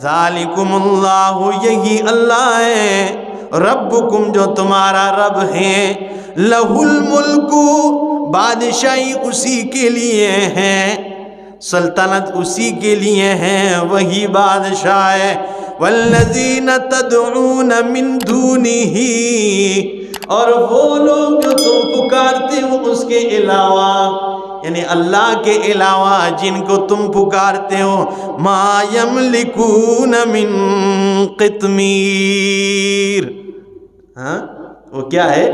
ذالکمُ یہی اللہ ہے، ربکم جو تمہارا رب ہے، لہ الملک بادشاہی اسی کے لیے ہے، سلطنت اسی کے لیے ہے، وہی بادشاہ ہے، والذین تدعون من دونہ، اور وہ لوگ جو تم پکارتے ہو اس کے علاوہ، یعنی اللہ کے علاوہ جن کو تم پکارتے ہو، ما یملکون من قطمیر، ہاں وہ کیا ہے؟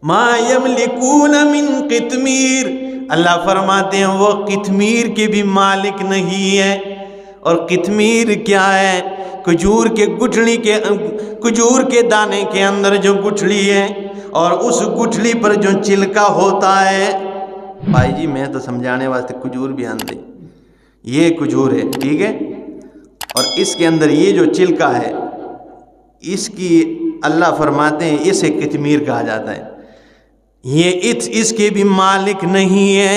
ما یملکون من قطمیر، اللہ فرماتے ہیں وہ قطمیر کے بھی مالک نہیں ہے۔ اور قطمیر کیا ہے؟ کھجور کے گٹھلی کے، کھجور کے دانے کے اندر جو گٹھلی ہے، اور اس گٹھلی پر جو چلکا ہوتا ہے، بھائی جی میں تو سمجھانے واسطے کھجور بھی آن دیں، یہ کھجور ہے ٹھیک ہے، اور اس کے اندر یہ جو چلکا ہے، اس کی اللہ فرماتے ہیں اسے قطمیر کہا جاتا ہے، یہ اس کے بھی مالک نہیں ہے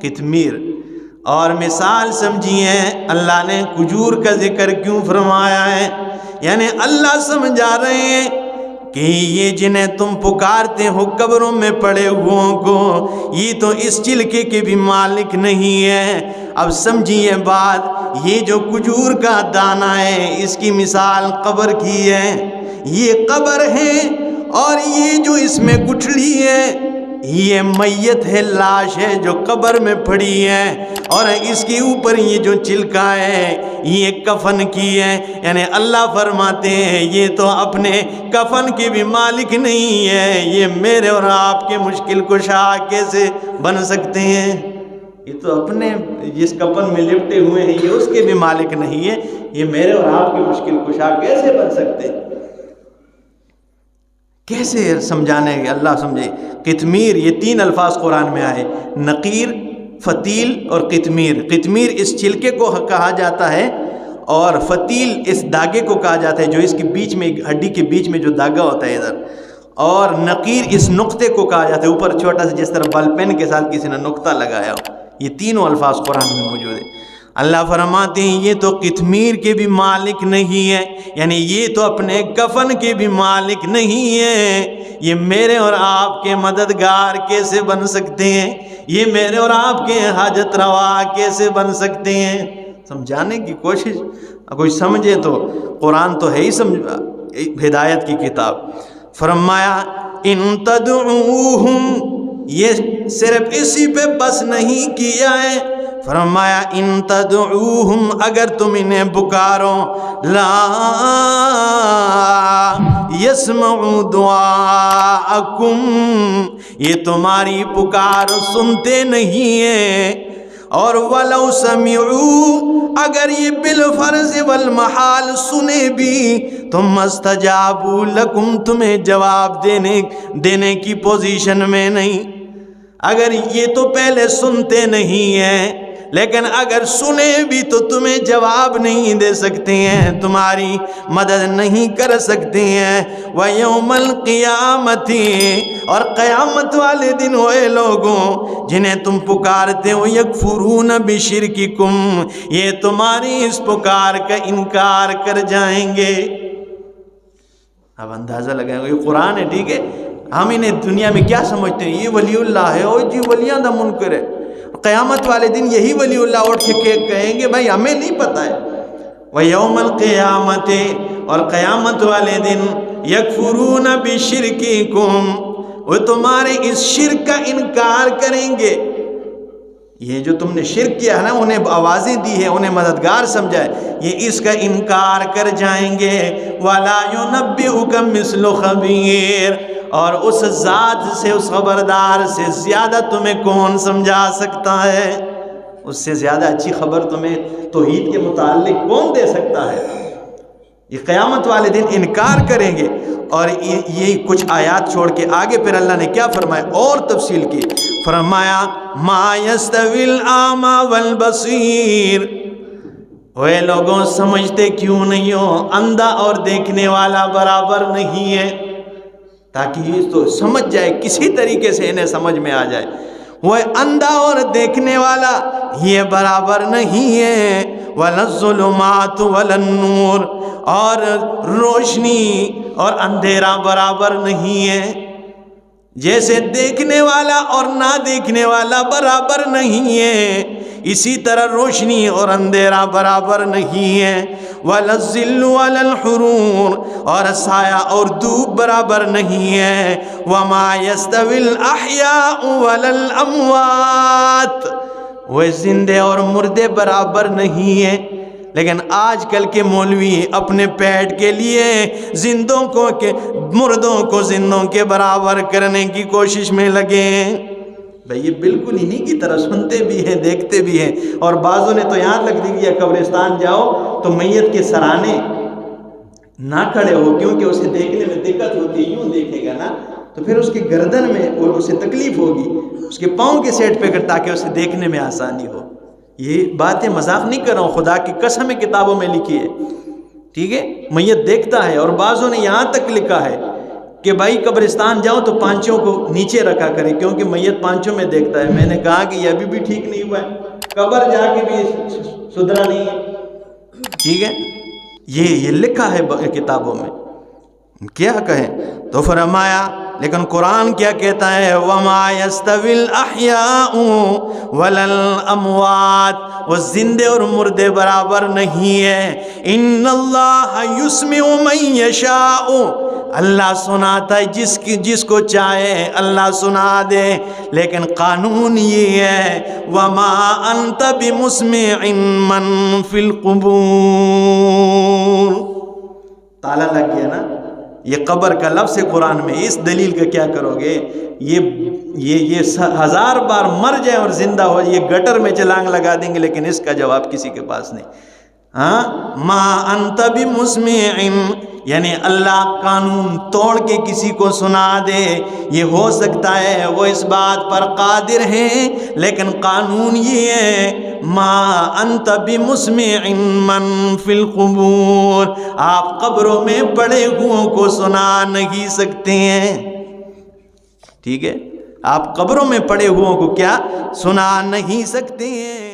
قطمیر۔ اور مثال سمجھیے اللہ نے کھجور کا ذکر کیوں فرمایا ہے، یعنی اللہ سمجھا رہے ہیں کہ یہ جنہیں تم پکارتے ہو قبروں میں پڑے ہوئوں کو، یہ تو اس چلکے کے بھی مالک نہیں ہے۔ اب سمجھیے بات، یہ جو کھجور کا دانہ ہے اس کی مثال قبر کی ہے، یہ قبر ہے، اور یہ جو اس میں گٹھلی ہے یہ میت ہے، لاش ہے جو قبر میں پڑی ہے، اور اس کے اوپر یہ جو چلکا ہے یہ کفن کی ہے۔ یعنی اللہ فرماتے ہیں یہ تو اپنے کفن کے بھی مالک نہیں ہے، یہ میرے اور آپ کے مشکل کشا کیسے بن سکتے ہیں؟ یہ تو اپنے جس کفن میں لپٹے ہوئے ہیں یہ اس کے بھی مالک نہیں ہے، یہ میرے اور آپ کے مشکل کشا کیسے بن سکتے ہیں؟ کیسے سمجھانے گے؟ اللہ سمجھے۔ قطمیر، یہ تین الفاظ قرآن میں آئے، نقیر، فتیل اور قطمیر۔ قطمیر اس چلکے کو کہا جاتا ہے، اور فتیل اس داغے کو کہا جاتا ہے جو اس کے بیچ میں، ہڈی کے بیچ میں جو داغا ہوتا ہے ادھر، اور نقیر اس نقطے کو کہا جاتا ہے، اوپر چھوٹا سا جس طرح بال پین کے ساتھ کسی نے نقطہ لگایا ہو۔ یہ تینوں الفاظ قرآن میں موجود ہیں۔ اللہ فرماتے ہیں یہ تو قطمیر کے بھی مالک نہیں ہے، یعنی یہ تو اپنے کفن کے بھی مالک نہیں ہے، یہ میرے اور آپ کے مددگار کیسے بن سکتے ہیں؟ یہ میرے اور آپ کے حاجت روا کیسے بن سکتے ہیں؟ سمجھانے کی کوشش، کوئی سمجھے تو قرآن تو ہے ہی ہدایت کی کتاب۔ فرمایا ان تدعوہم، یہ صرف اسی پہ بس نہیں کیا ہے، فرمایا ان تدعوہم، اگر تم انہیں پکارو، لا یسمعوا دعاءکم، یہ تمہاری پکار سنتے نہیں ہیں، اور وَلَوْ سَمِعُوا، اگر یہ بالفرض والمحال سنے بھی، تم اسْتَجَابُوا لَكُمْ، تمہیں جواب دینے کی پوزیشن میں نہیں۔ اگر یہ تو پہلے سنتے نہیں ہیں، لیکن اگر سنے بھی تو تمہیں جواب نہیں دے سکتے ہیں، تمہاری مدد نہیں کر سکتے ہیں۔ وَيَوْمَ الْقِيَامَةِ، اور قیامت والے دن ہوئے لوگوں جنہیں تم پکارتے ہو، یکفرون بشرککم، یہ تمہاری اس پکار کا انکار کر جائیں گے۔ اب اندازہ لگائیں گے، یہ قرآن ہے ٹھیک ہے، ہم انہیں دنیا میں کیا سمجھتے ہیں؟ یہ ولی اللہ ہے، او جی ولیاں دا منکر ہے۔ قیامت والے دن یہی ولی اللہ اٹھ کے کہیں گے بھائی ہمیں نہیں پتہ ہے۔ وَيَوْمَ الْقِيَامَةِ، اور قیامت والے دن، یکفرون بشرککم، وہ تمہارے اس شرک کا انکار کریں گے۔ یہ جو تم نے شرک کیا ہے نا، انہیں آوازیں دی ہے، انہیں مددگار سمجھا ہے، یہ اس کا انکار کر جائیں گے۔ وَلَا يُنَبِّئُكَ مِثْلُ خَبِيرٍ، اور اس ذات سے، اس خبردار سے زیادہ تمہیں کون سمجھا سکتا ہے؟ اس سے زیادہ اچھی خبر تمہیں توحید کے متعلق کون دے سکتا ہے؟ یہ قیامت والے دن انکار کریں گے۔ اور یہ کچھ آیات چھوڑ کے آگے پھر اللہ نے کیا فرمایا اور تفصیل کی، فرمایا ما یستوی الاعمی والبصیر، وہ لوگوں سمجھتے کیوں نہیں ہو اندھا اور دیکھنے والا برابر نہیں ہے، تاکہ یہ تو سمجھ جائے، کسی طریقے سے انہیں سمجھ میں آ جائے، وہ اندھا اور دیکھنے والا یہ برابر نہیں ہے۔ ولا الظلمات ولا النور، اور روشنی اور اندھیرا برابر نہیں ہے، جیسے دیکھنے والا اور نہ دیکھنے والا برابر نہیں ہے، اسی طرح روشنی اور اندھیرا برابر نہیں ہے، ولا الظل ولا الحرور، اور سایہ اور دھوپ برابر نہیں ہے، وما يستوي الاحیاء ولا الاموات، وہ زندے اور مردے برابر نہیں ہیں۔ لیکن آج کل کے مولوی اپنے پیٹ کے لیے زندوں کو مردوں کو زندوں کے برابر کرنے کی کوشش میں لگے ہیں۔ بھئی یہ بالکل انہی کی طرح سنتے بھی ہیں، دیکھتے بھی ہیں، اور بعضوں نے تو یہاں تک دیا قبرستان جاؤ تو میت کے سرانے نہ کھڑے ہو، کیونکہ اسے دیکھنے میں دقت ہوتی ہے، یوں دیکھے گا نا تو پھر اس کی گردن میں اور اسے تکلیف ہوگی، اس کے پاؤں کے سیٹ پہ کر تاکہ اسے دیکھنے میں آسانی ہو۔ یہ باتیں مذاق نہیں کر رہا ہوں، خدا کی قسم ہے کتابوں میں لکھی ہے، ٹھیک ہے؟ میت دیکھتا ہے، اور بعضوں نے یہاں تک لکھا ہے کہ بھائی قبرستان جاؤ تو پانچوں کو نیچے رکھا کریں، کیونکہ میت پانچوں میں دیکھتا ہے۔ میں نے کہا کہ یہ ابھی بھی ٹھیک نہیں ہوا ہے، قبر جا کے بھی سدھرا نہیں ہے، ٹھیک ہے؟ یہ لکھا ہے کتابوں میں، کیا کہیں؟ تو فرمایا، لیکن قرآن کیا کہتا ہے؟ وَمَا يَسْتَوِي الْأَحْيَاءُ وَلَا الْأَمْوَاتُ، وہ زندے اور مردے برابر نہیں ہے۔ إِنَّ اللَّهَ يُسْمِعُ مَن يَشَاءُ، اللہ سناتا ہے جس کو چاہے اللہ سنا دے، لیکن قانون یہ ہے وَمَا أَنْتَ بِمُسْمِعٍ مَّن فِي الْقُبُورِ، تالا لگ گیا نا۔ یہ قبر کا لفظ ہے قرآن میں، اس دلیل کا کیا کرو گے؟ یہ 1000 بار مر جائے اور زندہ ہو، یہ گٹر میں چھلانگ لگا دیں گے، لیکن اس کا جواب کسی کے پاس نہیں۔ ہاں، ما انت بمسمع، یعنی اللہ قانون توڑ کے کسی کو سنا دے، یہ ہو سکتا ہے، وہ اس بات پر قادر ہیں، لیکن قانون یہ ہے ما انت بمسمع من فی القبور، آپ قبروں میں پڑے ہوئوں کو سنا نہیں سکتے ہیں، ٹھیک ہے؟ آپ قبروں میں پڑے ہوئوں کو کیا سنا نہیں سکتے ہیں۔